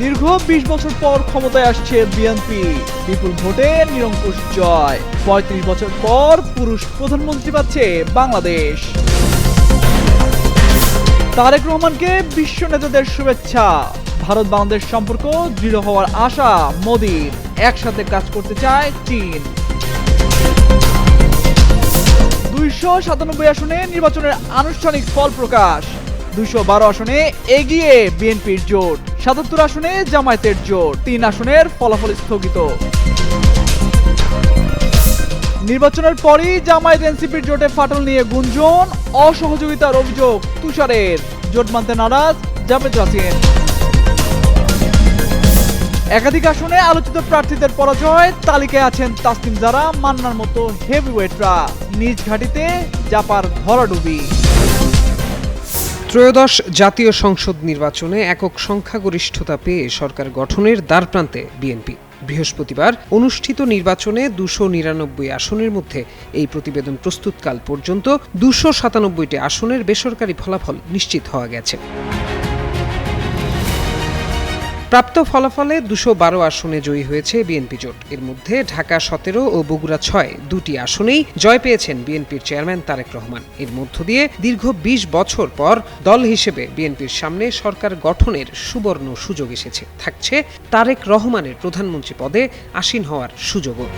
দীর্ঘ ২০ বছর পর ক্ষমতায় আসছে বিএনপি, বিপুল ভোটে নিরঙ্কুশ জয়। ৩৫ বছর পর পুরুষ প্রধানমন্ত্রী পাচ্ছে বাংলাদেশ। তারেক রহমানকে বিশ্ব নেতাদের শুভেচ্ছা। ভারত বাংলাদেশ সম্পর্ক দৃঢ় হওয়ার আশা মোদির। একসাথে কাজ করতে চায় চীন। ২৯৭ আসনে নির্বাচনের আনুষ্ঠানিক ফল প্রকাশ। ২১২ আসনে এগিয়ে বিএনপির জোট, ৭৭ আসনে জামায়াতের জোট, ৩ আসনের ফলাফল স্থগিত। নির্বাচনের পরই জামায়াত এনসিপির জোটে ফাটল নিয়ে গুঞ্জন, অসহযোগিতার অভিযোগ তুষারের। জোট মানতে নারাজ জাভেদ রাসিন। একাধিক আসনে আলোচিত প্রার্থীদের পরাজয়। তালিকায় আছেন তাসনিম জারা, মান্নার মতো হেভিওয়েটরা। নিজ ঘাঁটিতে জাপার ভরাডুবি। ত্রয়োদশ জাতীয় সংসদ নির্বাচনে একক সংখ্যাগরিষ্ঠতা পেয়ে সরকার গঠনের দ্বারপ্রান্তে বিএনপি। বৃহস্পতিবার অনুষ্ঠিত নির্বাচনে ২৯৯ আসনের মধ্যে এই প্রতিবেদন প্রস্তুতকাল পর্যন্ত ২৯৭টি আসনের বেসরকারি ফলাফল নিশ্চিত হওয়া গেছে। প্রাপ্ত ফলাফলে ২১২ আসনে জয়ী হয়েছে বিএনপি জোট। এর মধ্যে ঢাকা ১৭ ও বগুড়া ৬ দুটি আসনেই জয় পেয়েছেন বিএনপির চেয়ারম্যান তারেক রহমান। এর মধ্য দিয়ে দীর্ঘ ২০ বছর পর দল হিসেবে বিএনপির সামনে সরকার গঠনের সুবর্ণ সুযোগ এসেছে। থাকছে তারেক রহমানের প্রধানমন্ত্রী পদে আসীন হওয়ার সুযোগও।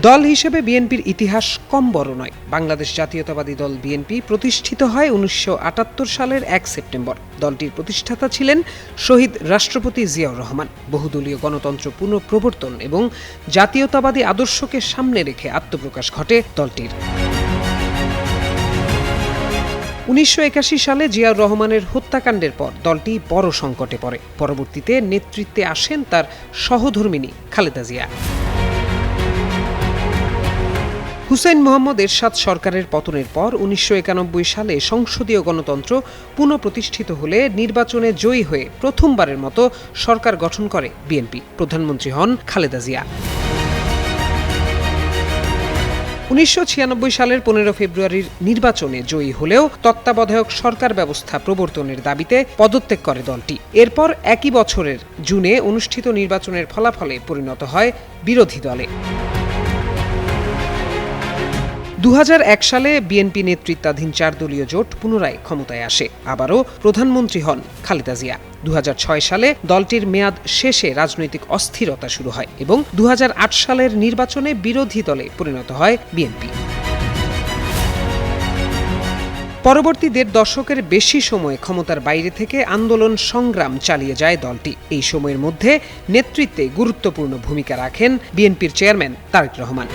দল হিসেবে বিএনপির ইতিহাস কম বড় নয়। বাংলাদেশ জাতীয়তাবাদী দল বিএনপি প্রতিষ্ঠিত হয় ১৯৭৮ সালের ১ সেপ্টেম্বর। দলটির প্রতিষ্ঠাতা ছিলেন শহীদ রাষ্ট্রপতি জিয়াউর রহমান। বহুদলীয় গণতন্ত্র পুনঃপ্রবর্তন এবং জাতীয়তাবাদী আদর্শকে সামনে রেখে আত্মপ্রকাশ ঘটে দলটির। ১৯৮১ সালে জিয়াউর রহমানের হত্যাকাণ্ডের পর দলটি বড় সংকটে পড়ে। পরবর্তীতে নেতৃত্বে আসেন তার সহধর্মিণী খালেদা জিয়া। হুসেইন মোহাম্মদ এরশাদ সরকারের পতনের পর ১৯৯১ সালে সংসদীয় গণতন্ত্র পুনঃপ্রতিষ্ঠিত হলে নির্বাচনে জয়ী হয়ে প্রথমবারের মতো সরকার গঠন করে বিএনপি। প্রধানমন্ত্রী হন খালেদা জিয়া। ১৯৯৬ সালের ১৫ ফেব্রুয়ারির নির্বাচনে জয়ী হলেও তত্ত্বাবধায়ক সরকার ব্যবস্থা প্রবর্তনের দাবিতে পদত্যাগ করে দলটি। এরপর একই বছরের জুনে অনুষ্ঠিত নির্বাচনের ফলাফলে পরিণত হয় বিরোধী দলে। ২০০১ সালে বিএনপি নেতৃত্বাধীন ৪ দলীয় জোট পুনরায় ক্ষমতায় আসে। আবারও প্রধানমন্ত্রী হন খালেদা জিয়া। ২০০৬ সালে দলটির মেয়াদ শেষে রাজনৈতিক অস্থিরতা শুরু হয় এবং ২০০৮ সালের নির্বাচনে বিরোধী দলে পরিণত হয় বিএনপি। পরবর্তী ১.৫ দশকের বেশি সময় ক্ষমতার বাইরে থেকে আন্দোলন সংগ্রাম চালিয়ে যায় দলটি। এই সময়ের মধ্যে নেতৃত্বে গুরুত্বপূর্ণ ভূমিকা রাখেন বিএনপির চেয়ারম্যান তারেক রহমান।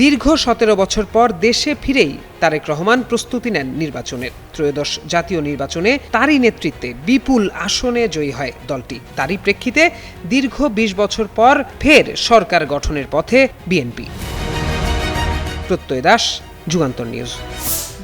দীর্ঘ ১৭ বছর পর দেশে ফিরেই তারেক রহমান প্রস্তুতি নেন নির্বাচনের। ত্রয়োদশ জাতীয় নির্বাচনে তারই নেতৃত্বে বিপুল আসনে জয়ী হয় দলটি। তারই প্রেক্ষিতে দীর্ঘ ২০ বছর পর ফের সরকার গঠনের পথে বিএনপি। প্রত্যয় দাস, যুগান্তর নিউজ।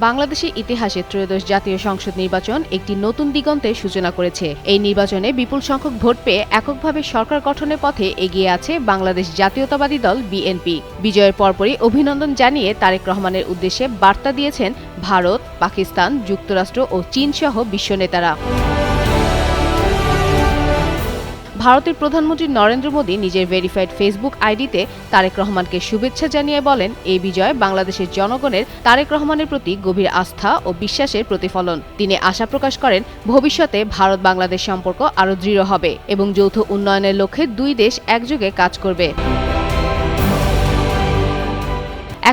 বাংলাদেশের ইতিহাসে ত্রয়োদশ জাতীয় সংসদ নির্বাচন একটি নতুন দিগন্তের সূচনা করেছে। এই নির্বাচনে বিপুল সংখ্যক ভোট পেয়ে এককভাবে সরকার গঠনের পথে এগিয়ে আছে বাংলাদেশ জাতীয়তাবাদী দল বিএনপি। বিজয়ের পরপরই অভিনন্দন জানিয়ে তারেক রহমানের উদ্দেশ্যে বার্তা দিয়েছেন ভারত, পাকিস্তান, যুক্তরাষ্ট্র ও চীন সহ বিশ্ব নেতারা। ভারতের প্রধানমন্ত্রী নরেন্দ্র মোদী নিজের ভেরিফাইড ফেসবুক আইডিতে তারেক রহমানকে শুভেচ্ছা জানিয়ে বলেন, এই বিজয় বাংলাদেশের জনগণের তারেক রহমানের প্রতি গভীর আস্থা ও বিশ্বাসের প্রতিফলন। তিনি আশা প্রকাশ করেন, ভবিষ্যতে ভারত বাংলাদেশ সম্পর্ক আরও দৃঢ় হবে এবং যৌথ উন্নয়নের লক্ষ্যে দুই দেশ একযোগে কাজ করবে।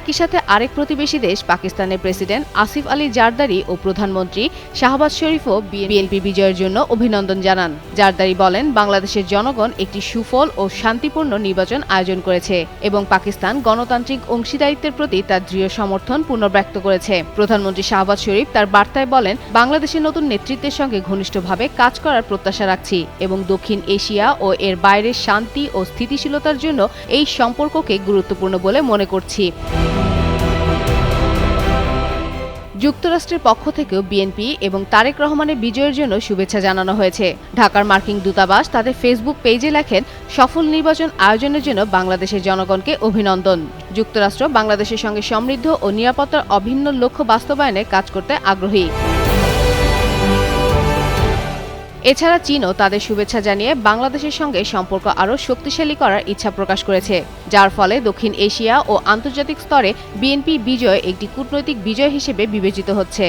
একই সাথে আরেক প্রতিবেশী দেশ পাকিস্তানের প্রেসিডেন্ট আসিফ আলী জারদারি ও প্রধানমন্ত্রী শাহবাজ শরীফও বিএনপি বিজয়ের জন্য অভিনন্দন জানান। জারদারি বলেন, বাংলাদেশের জনগণ একটি সুফল ও শান্তিপূর্ণ নির্বাচন আয়োজন করেছে এবং পাকিস্তান গণতান্ত্রিক অংশীদারিত্বের প্রতি তার দৃঢ় সমর্থন পুনর্ব্যক্ত করেছে। প্রধানমন্ত্রী শাহবাজ শরীফ তার বার্তায় বলেন, বাংলাদেশের নতুন নেতৃত্বের সঙ্গে ঘনিষ্ঠভাবে কাজ করার প্রত্যাশা রাখছি এবং দক্ষিণ এশিয়া ও এর বাইরের শান্তি ও স্থিতিশীলতার জন্য এই সম্পর্ককে গুরুত্বপূর্ণ বলে মনে করছি। যুক্তরাষ্ট্রের পক্ষ থেকেও বিএনপি এবং তারেক রহমানের বিজয়ের জন্য শুভেচ্ছা জানানো হয়েছে। ঢাকার মার্কিন দূতাবাস তাদের ফেসবুক পেজে লেখেন, সফল নির্বাচন আয়োজনের জন্য বাংলাদেশের জনগণকে অভিনন্দন। যুক্তরাষ্ট্র বাংলাদেশের সঙ্গে সমৃদ্ধ ও নিরাপত্তার অভিন্ন লক্ষ্য বাস্তবায়নে কাজ করতে আগ্রহী। এছাড়া চীনও তাদের শুভেচ্ছা জানিয়ে বাংলাদেশের সঙ্গে সম্পর্ক আরও শক্তিশালী করার ইচ্ছা প্রকাশ করেছে, যার ফলে দক্ষিণ এশিয়া ও আন্তর্জাতিক স্তরে বিএনপি বিজয় একটি কূটনৈতিক বিজয় হিসেবে বিবেচিত হচ্ছে।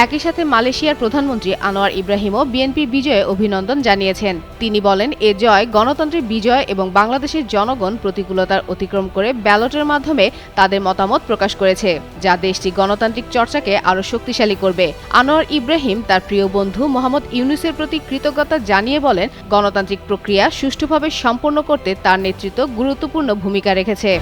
একই সাথে মালয়েশিয়ার প্রধানমন্ত্রী আনোয়ার ইব্রাহিমও বিএনপির বিজয়ে অভিনন্দন জানিয়েছেন। তিনি বলেন, এ জয় গণতন্ত্রের বিজয় এবং বাংলাদেশের জনগণ প্রতিকূলতার অতিক্রম করে ব্যালটের মাধ্যমে তাদের মতামত প্রকাশ করেছে, যা দেশটি গণতান্ত্রিক চর্চাকে আরও শক্তিশালী করবে। আনোয়ার ইব্রাহিম তার প্রিয় বন্ধু মোহাম্মদ ইউনূসের প্রতি কৃতজ্ঞতা জানিয়ে বলেন, গণতান্ত্রিক প্রক্রিয়া সুষ্ঠুভাবে সম্পন্ন করতে তার নেতৃত্ব গুরুত্বপূর্ণ ভূমিকা রেখেছে।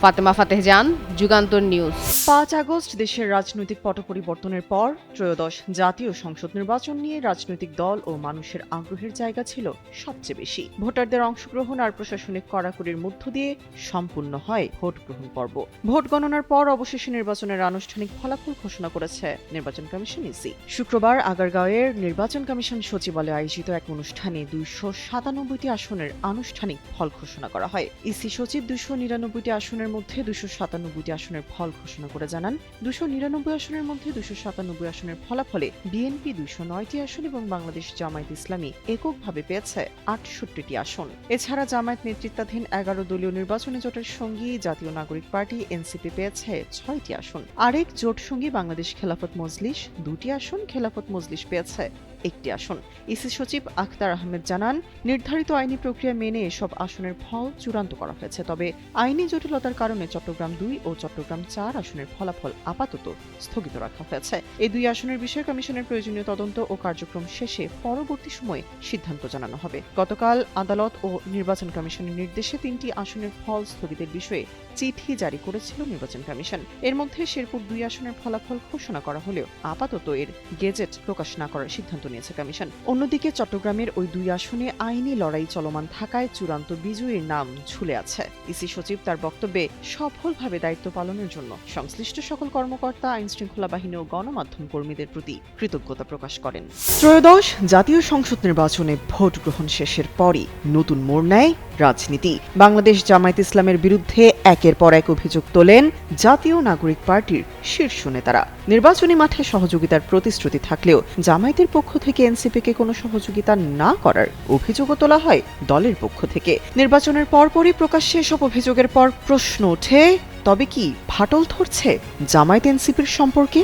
ফাতেমা ফাতেহজান, যুগান্তর নিউজ। ৫ আগস্ট দেশের রাজনৈতিক পট পরিবর্তনের পর ত্রয়োদশ জাতীয় সংসদ নির্বাচন নিয়ে রাজনৈতিক দল ও মানুষের আগ্রহের জায়গা ছিল সবচেয়ে বেশি। ভোটারদের অংশগ্রহণ আর প্রশাসনিক কড়াকড়ির মধ্য দিয়ে সম্পূর্ণ হয় ভোট গ্রহণ পর্ব। ভোট গণনার পর অবশেষে নির্বাচনের আনুষ্ঠানিক ফলাফল ঘোষণা করেছে নির্বাচন কমিশন ইসি। শুক্রবার আগারগাঁওয়ের নির্বাচন কমিশন সচিবালয়ে আয়োজিত এক অনুষ্ঠানে ২৯৭টি আসনের আনুষ্ঠানিক ফল ঘোষণা করা হয়। ইসি সচিব ২৯৯টি আসনের মধ্যে ২৯৭টি আসনের ফল ঘোষণা করে জানান, ২৯৯ আসনের মধ্যে ২৯৭ আসনের ফলাফলে বিএনপি ২০৯টি আসন এবং বাংলাদেশ জামায়াত ইসলামী এককভাবে পেয়েছে ৬৮টি আসন। এছাড়া জামায়াত নেতৃত্বাধীন ১১ দলীয় নির্বাচনী জোটের সঙ্গী জাতীয় নাগরিক পার্টি এনসিপি পেয়েছে ৬টি আসন। আরেক জোট সঙ্গী বাংলাদেশ খেলাফত মজলিস ২টি আসন, খেলাফত মজলিস পেয়েছে ১টি আসন। ইসি সচিব আখতার আহমেদ জানান, নির্ধারিত আইনি প্রক্রিয়া মেনে এসব আসনের ফল চূড়ান্ত করা হয়েছে, তবে আইনি জটিলতার কারণে চট্টগ্রাম ২ ও চট্টগ্রাম ৪ আসনের ফলাফল আপাতত স্থগিত রাখা হয়েছে। এই ২ আসনের বিষয়ে কমিশনের প্রয়োজনীয় তদন্ত ও কার্যক্রম শেষে পরবর্তী সময়ে সিদ্ধান্ত জানানো হবে। গতকাল আদালত ও নির্বাচন কমিশনের নির্দেশে ৩টি আসনের ফল স্থগিতের বিষয়ে চিঠি জারি করেছিল নির্বাচন কমিশন। এর মধ্যে শেরপুর ২ আসনের ফলাফল ঘোষণা করা হলেও আপাতত এর গেজেট প্রকাশ না করার সিদ্ধান্ত নিয়েছে কমিশন। অন্যদিকে চট্টগ্রামের ওই ২ আসনে আইনি লড়াই চলমান থাকায় চূড়ান্ত বিজয়ীর নাম ঝুলে আছে। ইসি সচিব তার বক্তব্যে সফলভাবে দায়িত্ব পালনের জন্য সংশ্লিষ্ট সকল কর্মকর্তা, আইন শৃঙ্খলা বাহিনী ও গণমাধ্যম কর্মীদের প্রতি কৃতজ্ঞতা প্রকাশ করেন। ত্রয়োদশ জাতীয় সংসদ নির্বাচনে ভোট গ্রহণ শেষের পরই নতুন মোড় নেয় রাজনীতি। বাংলাদেশ জামায়াত ইসলামের বিরুদ্ধে একের পর এক অভিযোগ তোলেন জাতীয় নাগরিক পার্টির শীর্ষ নেতারা। নির্বাচনী মাঠে সহযোগিতার প্রতিশ্রুতি থাকলেও জামায়াতের পক্ষ থেকে এনসিপিকে কোনো সহযোগিতা না করার অভিযোগও তোলা হয় দলের পক্ষ থেকে। নির্বাচনের পরপরই প্রকাশ্যে এসব অভিযোগের পর প্রশ্ন ওঠে, তবে কি ফাটল ধরছে জামায়াত এনসিপির সম্পর্কে?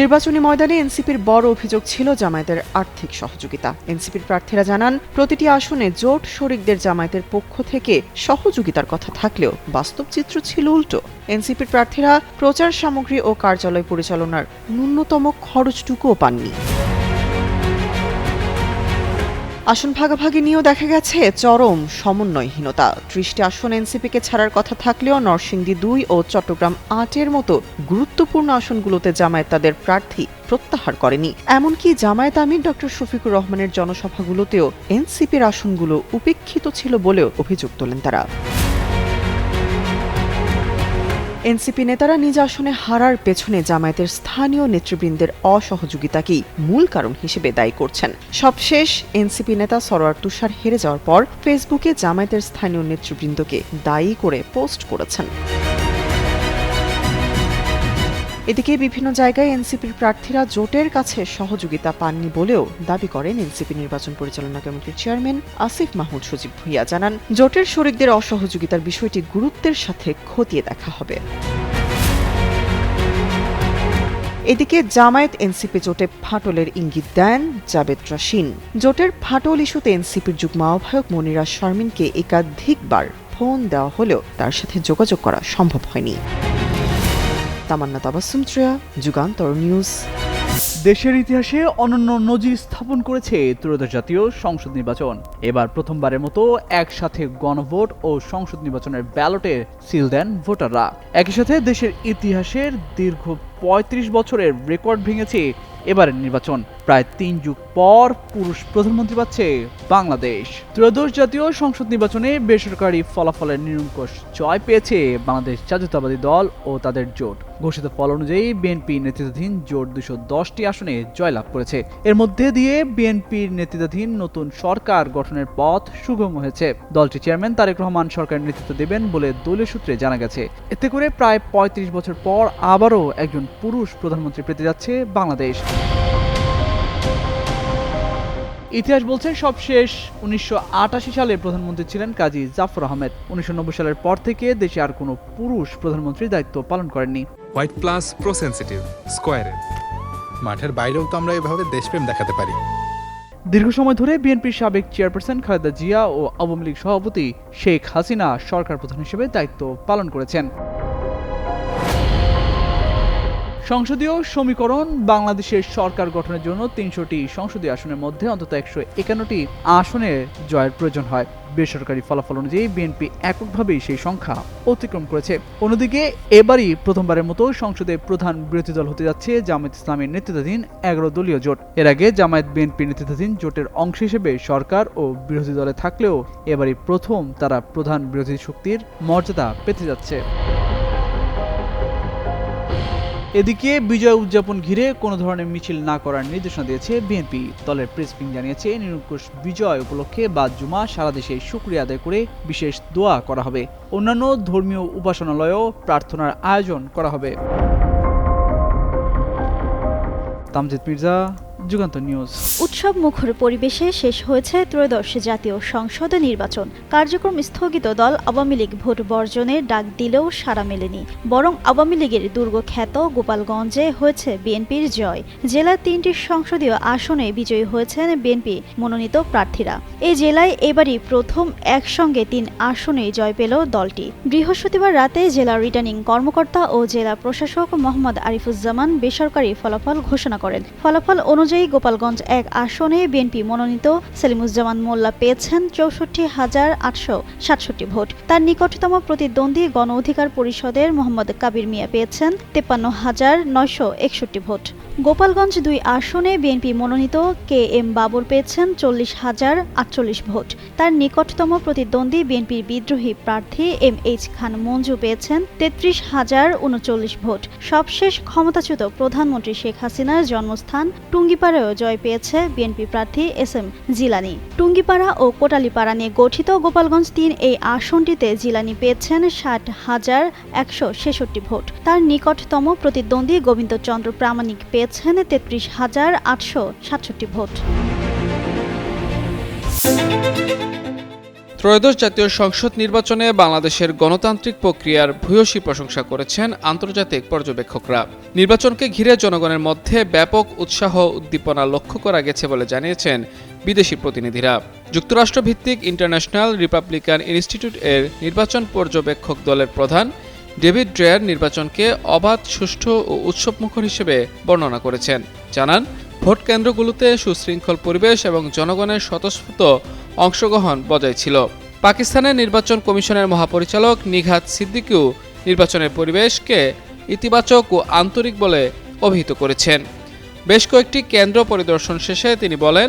নির্বাচনী ময়দানে এনসিপির বড় অভিযোগ ছিল জামায়াতের আর্থিক সহযোগিতা। এনসিপির প্রার্থীরা জানান, প্রতিটি আসনে জোট শরিকদের জামায়াতের পক্ষ থেকে সহযোগিতার কথা থাকলেও বাস্তব চিত্র ছিল উল্টো। এনসিপির প্রার্থীরা প্রচার সামগ্রী ও কার্যালয় পরিচালনার ন্যূনতম খরচটুকুও পাননি। আসন ভাগাভাগি নিয়েও দেখা গেছে চরম সমন্বয়হীনতা। ৩০টি আসন এনসিপিকে ছাড়ার কথা থাকলেও নরসিংদী ২ ও চট্টগ্রাম ৮-এর মতো গুরুত্বপূর্ণ আসনগুলোতে জামায়াত তাদের প্রার্থী প্রত্যাহার করেনি। এমনকি জামায়াত আমির ডক্টর শফিকুর রহমানের জনসভাগুলোতেও এনসিপির আসনগুলো উপেক্ষিত ছিল বলেও অভিযোগ তোলেন তারা। এনসিপি নেতারা নিজ আসনে হারার পেছনে জামায়াতের স্থানীয় নেতৃবৃন্দের অসহযোগিতাকেই মূল কারণ হিসেবে দায়ী করছেন। সবশেষ এনসিপি নেতা সরোয়ার তুষার হেরে যাওয়ার পর ফেসবুকে জামায়াতের স্থানীয় নেতৃবৃন্দকে দায়ী করে পোস্ট করেছেন। এদিকে বিভিন্ন জায়গায় এনসিপির প্রার্থীরা জোটের কাছে সহযোগিতা পাননি বলেও দাবি করেন এনসিপি নির্বাচন পরিচালনা কমিটির চেয়ারম্যান আসিফ মাহমুদ সজীব ভুঁইয়া। জানান, জোটের শরিকদের অসহযোগিতার বিষয়টি গুরুত্বের সাথে খতিয়ে দেখা হবে। এদিকে জামায়াত এনসিপি জোটে ফাটলের ইঙ্গিত দেন জাবেদ রাশিন। জোটের ফাটল ইস্যুতে এনসিপির যুগ্ম আহ্বায়ক মনিরা শারমিনকে একাধিকবার ফোন দেওয়া হলেও তার সাথে যোগাযোগ করা সম্ভব হয়নি। তামান্না তাবাসসুম ত্রিয়া, যুগান্তর নিউজ। দেশের ইতিহাসে অনন্য নজির স্থাপন করেছে ত্রয়োদশ জাতীয় সংসদ নির্বাচন। এবার প্রথমবারের মতো একসাথে গণভোট ও সংসদ নির্বাচনের ব্যালটে সিল দেন ভোটাররা। একই সাথে দেশের ইতিহাসের দীর্ঘ ৩৫ বছরের রেকর্ড ভেঙেছে এবারের নির্বাচন। প্রায় 3 যুগ পর পুরুষ প্রধানমন্ত্রী পাচ্ছে বাংলাদেশ। ত্রয়োদশ জাতীয় সংসদ নির্বাচনে বেসরকারি ফলাফলের নিরঙ্কুশ জয় পেয়েছে বাংলাদেশ জাতীয়তাবাদী দল ও তাদের জোট। ঘোষিত ফল অনুযায়ী বিএনপি নেতৃত্বাধীন জোট 210টি আসনে জয়লাভ করেছে। এর মধ্যে দিয়ে বিএনপির নেতৃত্বাধীন নতুন সরকার গঠনের পথ সুগম হয়েছে। দলটির চেয়ারম্যান তারেক রহমান সরকারের নেতৃত্ব দেবেন বলে দলীয় সূত্রে জানা গেছে। এতে করে প্রায় 35 বছর পর আবারও একজন পুরুষ প্রধানমন্ত্রী পেতে যাচ্ছে বাংলাদেশ। ইতিহাস বলছে সবশেষ 1988 সালে প্রধানমন্ত্রী ছিলেন কাজী জাফর আহমেদ। 1990 সালের পর থেকে দেশে আর কোনো পুরুষ প্রধানমন্ত্রীর দায়িত্ব পালন করেননি। হোয়াইট প্লাস প্রো সেনসিটিভ স্কয়ারের মাঠের বাইরেও তো আমরা এভাবে দেশপ্রেম দেখাতে পারি। দীর্ঘ সময় ধরে বিএনপির সাবেক চেয়ারপারসন খালেদা জিয়া ও আওয়ামী লীগ সভাপতি শেখ হাসিনা সরকার প্রধান হিসেবে দায়িত্ব পালন করেছেন। সংসদীয় সমীকরণ বাংলাদেশের সরকার গঠনের জন্য 300টি সংসদীয় আসনের মধ্যে অন্তত 151টি আসনের জয়ের প্রয়োজন হয়। বেসরকারি ফলাফল অনুযায়ী বিএনপি এককভাবেই সেই সংখ্যা অতিক্রম করেছে। অন্যদিকে এবারই প্রথমবারের মতো সংসদে প্রধান বিরোধী দল হতে যাচ্ছে জামায়াত ইসলামের নেতৃত্বাধীন 11 দলীয় জোট। এর আগে জামায়াত বিএনপি নেতৃত্বাধীন জোটের অংশ হিসেবে সরকার ও বিরোধী দলে থাকলেও এবারই প্রথম তারা প্রধান বিরোধী শক্তির মর্যাদা পেতে যাচ্ছে। এদিকে বিজয় উদযাপন ঘিরে কোনো ধরনের মিছিল না করার নির্দেশনা দিয়েছে বিএনপি। দলের প্রেস উইং জানিয়েছে নিরঙ্কুশ বিজয় উপলক্ষে বাদ জুমা সারা দেশে শুকরিয়া আদায় করে বিশেষ দোয়া করা হবে। অন্যান্য ধর্মীয় উপাসনালয়েও প্রার্থনার আয়োজন করা হবে। তামজিদ মির্জা, যুগান্তর নিউজ। উৎসব মুখর পরিবেশে শেষ হয়েছে ত্রয়োদশ জাতীয় সংসদ নির্বাচন। কার্যক্রম স্থগিত দল আওয়ামী লীগ ভোট বর্জনের ডাক দিলেও সাড়া মেলেনি। বরং আওয়ামী লীগের দুর্গখ্যাত গোপালগঞ্জে হয়েছে বিএনপির জয়। জেলার 3টি সংসদীয় আসনে বিজয়ী হয়েছেন বিএনপি মনোনীত প্রার্থীরা। এই জেলায় এবারই প্রথম একসঙ্গে 3 আসনে জয় পেল দলটি। বৃহস্পতিবার রাতে জেলা রিটার্নিং কর্মকর্তা ও জেলা প্রশাসক মোহাম্মদ আরিফুজ্জামান বেসরকারি ফলাফল ঘোষণা করেন। ফলাফল অনুযায়ী গোপালগঞ্জ 1 আসনে বিএনপি মনোনীত সেলিমুজ্জামান মোল্লা পেয়েছেন 64,867 ভোট। তার নিকটতম প্রতিদ্বন্দ্বী গণ অধিকার পরিষদের মোহাম্মদ কাবির মিয়া পেয়েছেন 53,961 ভোট। গোপালগঞ্জ 2 আসনে বিএনপি মনোনীত KM বাবর পেয়েছেন 40,048 ভোট। তার নিকটতম প্রতিদ্বন্দ্বী বিএনপির বিদ্রোহী প্রার্থী MH খান মঞ্জু পেয়েছেন 33,039 ভোট। সবশেষ ক্ষমতাচ্যুত প্রধানমন্ত্রী শেখ হাসিনার জন্মস্থান টুঙ্গিপাড়ায়ও জয় পেয়েছে বিএনপি প্রার্থী SM জিলানি। টুঙ্গিপাড়া ও কোটালীপাড়া নিয়ে গঠিত গোপালগঞ্জ 3 এই আসনটিতে জিলানি পেয়েছেন 60,166 ভোট। তার নিকটতম প্রতিদ্বন্দ্বী গোবিন্দচন্দ্র প্রামাণিক পেয়েছেন 33,867 ভোট। ত্রয়োদশ জাতীয় সংসদ নির্বাচনে বাংলাদেশের গণতান্ত্রিক প্রক্রিয়ার ভূয়সী প্রশংসা করেছেন আন্তর্জাতিক পর্যবেক্ষকরা। নির্বাচনকে ঘিরে জনগণের মধ্যে ব্যাপক উৎসাহ উদ্দীপনা লক্ষ্য করা গেছে বলে জানিয়েছেন বিদেশি প্রতিনিধিরা। যুক্তরাষ্ট্রভিত্তিক ইন্টারন্যাশনাল রিপাবলিকান ইনস্টিটিউট এর নির্বাচন পর্যবেক্ষক দলের প্রধান ডেভিড ড্রেয়ার নির্বাচনকে অবাধ, সুষ্ঠু ও উৎসবমুখর হিসেবে বর্ণনা করেছেন। জানান, ভোট কেন্দ্রগুলোতে সুশৃঙ্খল পরিবেশ এবং জনগণের স্বতঃস্ফূর্ত অংশগ্রহণ বজায় ছিল। পাকিস্তানের নির্বাচন কমিশনের মহাপরিচালক নিঘাত সিদ্দিকিও নির্বাচনের পরিবেশকে ইতিবাচক ও আন্তরিক বলে অভিহিত করেছেন। বেশ কয়েকটি কেন্দ্র পরিদর্শন শেষে তিনি বলেন,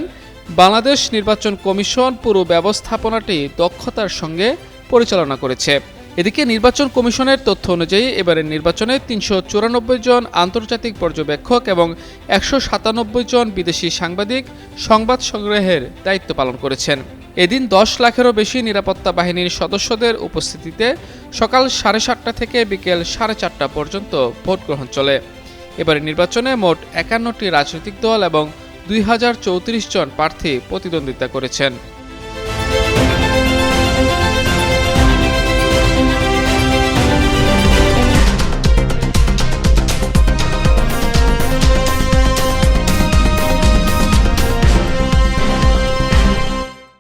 বাংলাদেশ নির্বাচন কমিশন পুরো ব্যবস্থাপনাটি দক্ষতার সঙ্গে পরিচালনা করেছে। এদিকে নির্বাচন কমিশনের তথ্য অনুযায়ী এবারের নির্বাচনে 394 জন আন্তর্জাতিক পর্যবেক্ষক এবং 197 জন বিদেশি সাংবাদিক সংবাদ সংগ্রহের দায়িত্ব পালন করেছেন। এদিন 10 লাখেরও বেশি নিরাপত্তা বাহিনীর সদস্যদের উপস্থিতিতে সকাল 7:30 থেকে বিকেল 4:30 পর্যন্ত ভোট গ্রহণ চলে। এবারের নির্বাচনে মোট 51টি রাজনৈতিক দল এবং 2034 জন প্রার্থী প্রতিদ্বন্দ্বিতা করেছেন।